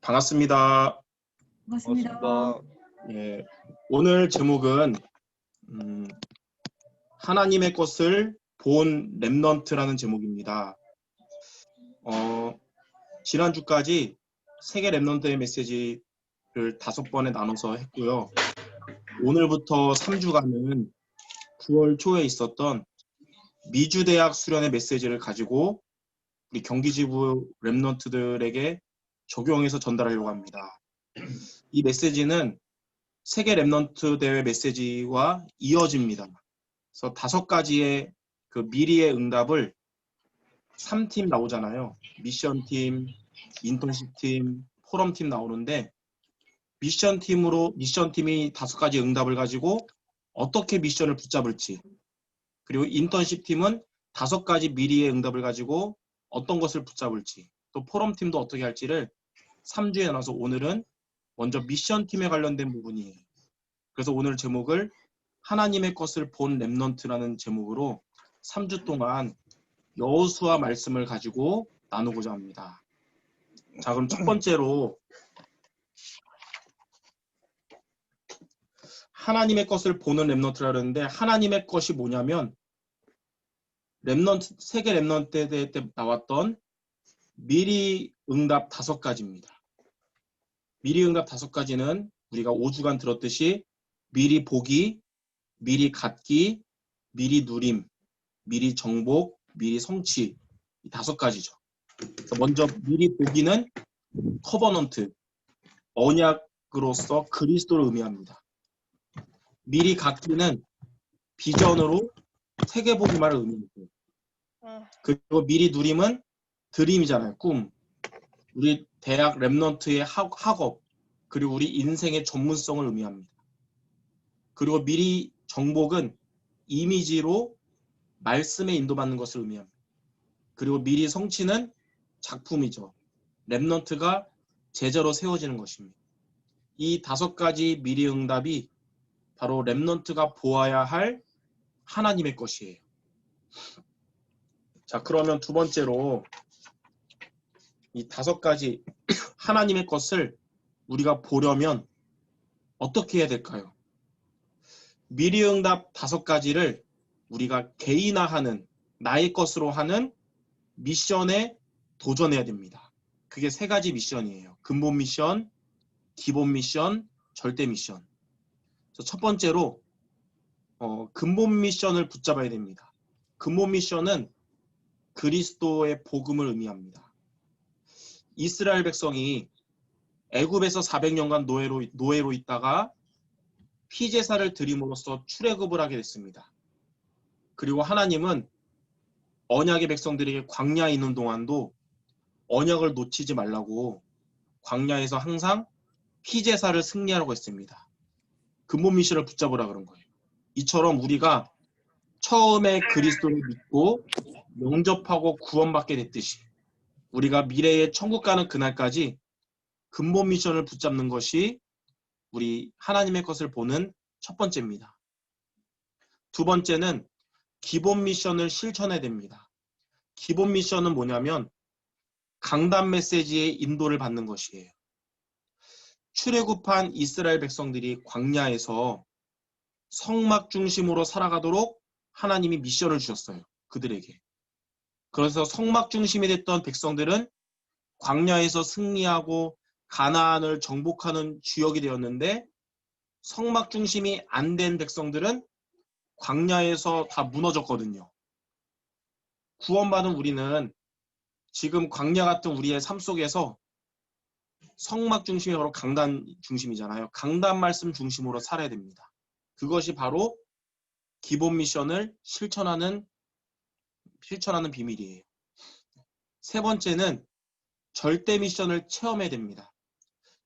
반갑습니다. 반갑습니다. 예, 오늘 제목은 하나님의 것을 본 렘넌트라는 제목입니다. 지난주까지 세계 렘넌트의 메시지를 5번에 나눠서 했고요. 오늘부터 3주간은 9월 초에 있었던 미주대학 수련의 메시지를 가지고 우리 경기지부 렘넌트들에게 적용해서 전달하려고 합니다. 이 메시지는 세계 렘넌트 대회 메시지와 이어집니다. 그래서 5가지의 그 미리의 응답을 3팀 나오잖아요. 미션팀, 인턴십팀, 포럼팀 나오는데 미션팀이 5가지 응답을 가지고 어떻게 미션을 붙잡을지, 그리고 인턴십팀은 5가지 미리의 응답을 가지고 어떤 것을 붙잡을지, 또 포럼팀도 어떻게 할지를 3주에 나눠서 오늘은 먼저 미션팀에 관련된 부분이에요. 그래서 오늘 제목을 하나님의 것을 본 렘넌트라는 제목으로 3주 동안 여호수아 말씀을 가지고 나누고자 합니다. 자, 그럼 첫 번째로 하나님의 것을 보는 렘넌트라 그러는데, 하나님의 것이 뭐냐면 세계 렘넌트 대회 때 나왔던 미리 응답 5가지입니다. 미리 응답 5가지는 우리가 5주간 들었듯이 미리 보기, 미리 갖기, 미리 누림, 미리 정복, 미리 성취, 이 5가지죠. 먼저 미리 보기는 커버넌트, 언약으로서 그리스도를 의미합니다. 미리 갖기는 비전으로 세계복음화를 의미합니다. 그리고 미리 누림은 드림이잖아요, 꿈. 우리 대학 렘넌트의 학업, 그리고 우리 인생의 전문성을 의미합니다. 그리고 미리 정복은 이미지로 말씀에 인도받는 것을 의미합니다. 그리고 미리 성취는 작품이죠. 렘넌트가 제자로 세워지는 것입니다. 이 5가지 미리 응답이 바로 렘넌트가 보아야 할 하나님의 것이에요. 자, 그러면 두 번째로 이 5가지 하나님의 것을 우리가 보려면 어떻게 해야 될까요? 미리 응답 5가지를 우리가 개인화하는, 나의 것으로 하는 미션에 도전해야 됩니다. 그게 3가지 미션이에요. 근본 미션, 기본 미션, 절대 미션. 그래서 첫 번째로 근본 미션을 붙잡아야 됩니다. 근본 미션은 그리스도의 복음을 의미합니다. 이스라엘 백성이 애굽에서 400년간 노예로 있다가 피제사를 드림으로써 출애굽을 하게 됐습니다. 그리고 하나님은 언약의 백성들에게 광야에 있는 동안도 언약을 놓치지 말라고 광야에서 항상 피제사를 승리하라고 했습니다. 근본 미션을 붙잡으라 그런 거예요. 이처럼 우리가 처음에 그리스도를 믿고 영접하고 구원받게 됐듯이 우리가 미래에 천국 가는 그날까지 근본 미션을 붙잡는 것이 우리 하나님의 것을 보는 첫 번째입니다. 두 번째는 기본 미션을 실천해야 됩니다. 기본 미션은 뭐냐면 강단 메시지의 인도를 받는 것이에요. 출애굽한 이스라엘 백성들이 광야에서 성막 중심으로 살아가도록 하나님이 미션을 주셨어요. 그들에게. 그래서 성막 중심이 됐던 백성들은 광야에서 승리하고 가나안을 정복하는 주역이 되었는데, 성막 중심이 안 된 백성들은 광야에서 다 무너졌거든요. 구원받은 우리는 지금 광야 같은 우리의 삶 속에서 성막 중심이 바로 강단 중심이잖아요. 강단 말씀 중심으로 살아야 됩니다. 그것이 바로 기본 미션을 실천하는 비밀이에요. 세 번째는 절대 미션을 체험해야 됩니다.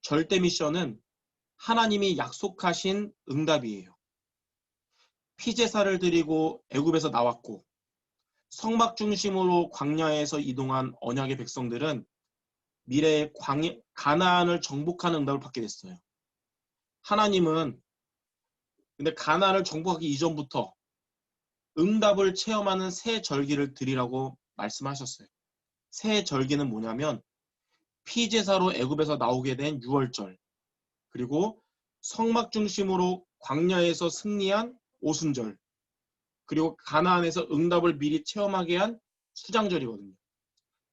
절대 미션은 하나님이 약속하신 응답이에요. 피제사를 드리고 애굽에서 나왔고 성막 중심으로 광야에서 이동한 언약의 백성들은 미래의 가나안을 정복하는 응답을 받게 됐어요. 하나님은 근데 가나안을 정복하기 이전부터 응답을 체험하는 새 절기를 드리라고 말씀하셨어요. 새 절기는 뭐냐면 피제사로 애굽에서 나오게 된 유월절, 그리고 성막 중심으로 광야에서 승리한 오순절, 그리고 가나안에서 응답을 미리 체험하게 한 수장절이거든요.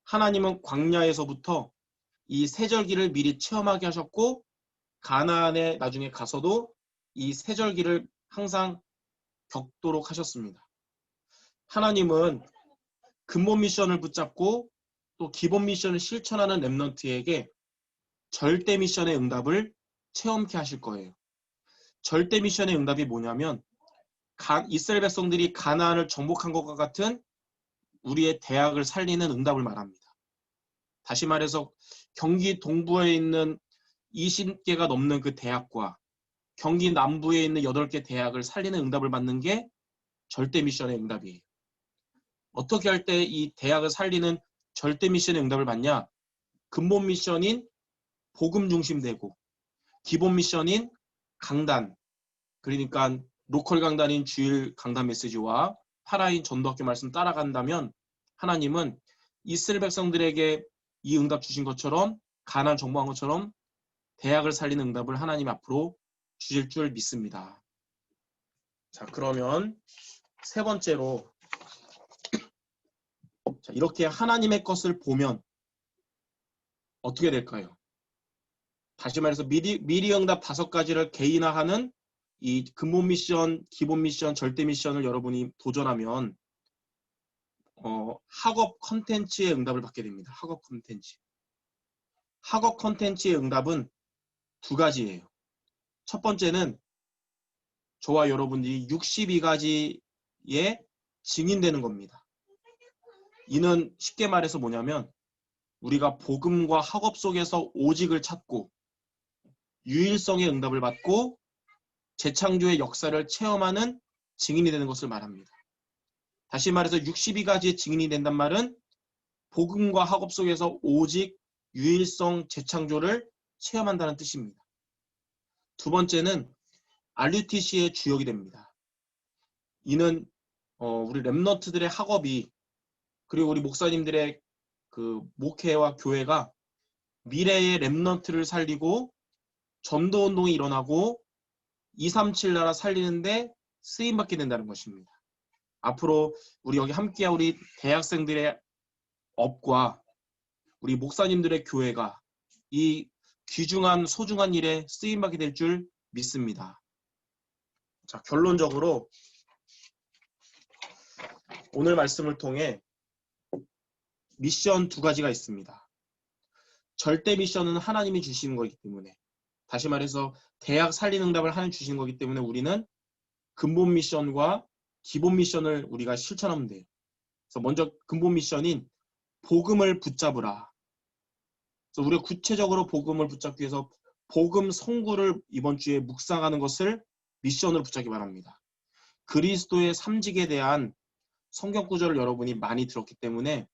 하나님은 광야에서부터 이 세절기를 미리 체험하게 하셨고 가나안에 나중에 가서도 이 세절기를 항상 겪도록 하셨습니다. 하나님은 근본 미션을 붙잡고 또 기본 미션을 실천하는 렘넌트에게 절대 미션의 응답을 체험케 하실 거예요. 절대 미션의 응답이 뭐냐면 이스라엘 백성들이 가나안을 정복한 것과 같은 우리의 대학을 살리는 응답을 말합니다. 다시 말해서 경기 동부에 있는 20개가 넘는 그 대학과 경기 남부에 있는 8개 대학을 살리는 응답을 받는 게 절대 미션의 응답이에요. 어떻게 할 때 이 대학을 살리는 절대 미션의 응답을 받냐? 근본 미션인 복음 중심되고 기본 미션인 강단, 그러니까 로컬 강단인 주일 강단 메시지와 파라인 전도학교 말씀 따라간다면 하나님은 이스라엘 백성들에게 이 응답 주신 것처럼 가나안 정복한 것처럼 대학을 살리는 응답을 하나님 앞으로 주실 줄 믿습니다. 자, 그러면 세 번째로 이렇게 하나님의 것을 보면 어떻게 될까요? 다시 말해서 미리 응답 5가지를 개인화하는 이 근본 미션, 기본 미션, 절대 미션을 여러분이 도전하면 학업 컨텐츠의 응답을 받게 됩니다. 학업 컨텐츠. 학업 컨텐츠의 응답은 2가지예요. 첫 번째는 저와 여러분들이 62가지에 증인되는 겁니다. 이는 쉽게 말해서 뭐냐면 우리가 복음과 학업 속에서 오직을 찾고 유일성의 응답을 받고 재창조의 역사를 체험하는 증인이 되는 것을 말합니다. 다시 말해서 62가지의 증인이 된단 말은 복음과 학업 속에서 오직 유일성 재창조를 체험한다는 뜻입니다. 2번째는 RUTC의 주역이 됩니다. 이는 우리 렘넌트들의 학업이 그리고 우리 목사님들의 그 목회와 교회가 미래의 렘넌트를 살리고 전도운동이 일어나고 237 나라 살리는데 쓰임받게 된다는 것입니다. 앞으로 우리 여기 함께한 우리 대학생들의 업과 우리 목사님들의 교회가 이 귀중한 소중한 일에 쓰임받게 될 줄 믿습니다. 자, 결론적으로 오늘 말씀을 통해 미션 2가지가 있습니다. 절대 미션은 하나님이 주시는 거기 때문에, 다시 말해서 대학 살리는 응답을 하나님 주시는 거기 때문에 우리는 근본 미션과 기본 미션을 우리가 실천하면 돼요. 그래서 먼저 근본 미션인 복음을 붙잡으라. 그래서 우리가 구체적으로 복음을 붙잡기 위해서 복음 성구를 이번 주에 묵상하는 것을 미션으로 붙잡기 바랍니다. 그리스도의 삼직에 대한 성경 구절을 여러분이 많이 들었기 때문에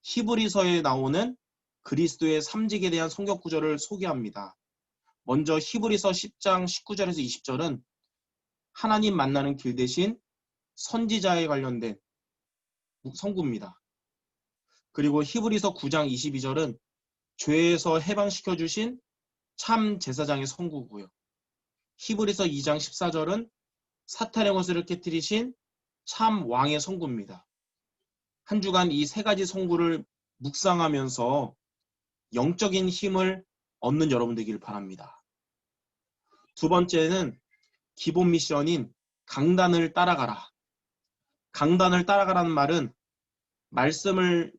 히브리서에 나오는 그리스도의 삼직에 대한 성경 구절을 소개합니다. 먼저 히브리서 10장 19절에서 20절은 하나님 만나는 길 대신 선지자에 관련된 성구입니다. 그리고 히브리서 9장 22절은 죄에서 해방시켜 주신 참 제사장의 성구고요. 히브리서 2장 14절은 사탄의 것을 깨뜨리신 참 왕의 성구입니다. 한 주간 이 3가지 성구를 묵상하면서 영적인 힘을 얻는 여러분 되기를 바랍니다. 2번째는 기본 미션인 강단을 따라가라. 강단을 따라가라는 말은 말씀을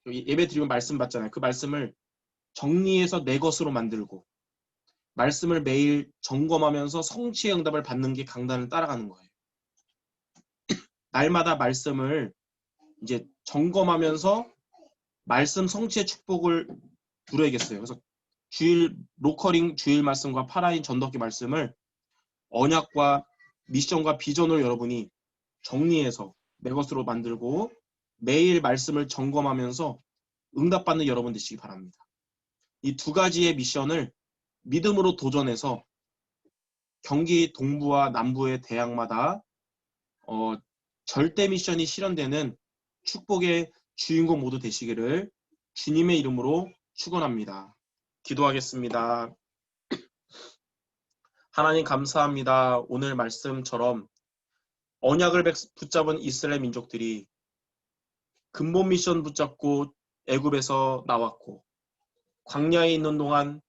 예배 드리면 말씀 받잖아요. 그 말씀을 정리해서 내 것으로 만들고 말씀을 매일 점검하면서 성취의 응답을 받는 게 강단을 따라가는 거예요. 날마다 말씀을 이제 점검하면서 말씀 성취의 축복을 누려야겠어요. 그래서 주일 로컬링 주일 말씀과 파라인 전도학교 말씀을 언약과 미션과 비전으로 여러분이 정리해서 내 것으로 만들고 매일 말씀을 점검하면서 응답받는 여러분 되시기 바랍니다. 이 2가지의 미션을 믿음으로 도전해서 경기 동부와 남부의 대학마다 절대 미션이 실현되는 축복의 주인공 모두 되시기를 주님의 이름으로 축원합니다. 기도하겠습니다. 하나님 감사합니다. 오늘 말씀처럼 언약을 붙잡은 이스라엘 민족들이 근본 미션 붙잡고 애굽에서 나왔고 광야에 있는 동안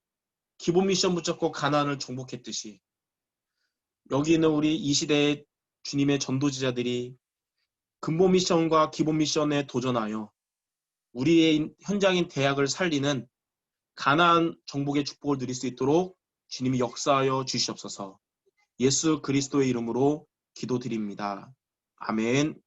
기본 미션 붙잡고 가나안을 정복했듯이 여기 있는 우리 이 시대의 주님의 전도지자들이 근본 미션과 기본 미션에 도전하여 우리의 현장인 대학을 살리는 가나안 정복의 축복을 누릴 수 있도록 주님이 역사하여 주시옵소서. 예수 그리스도의 이름으로 기도드립니다. 아멘.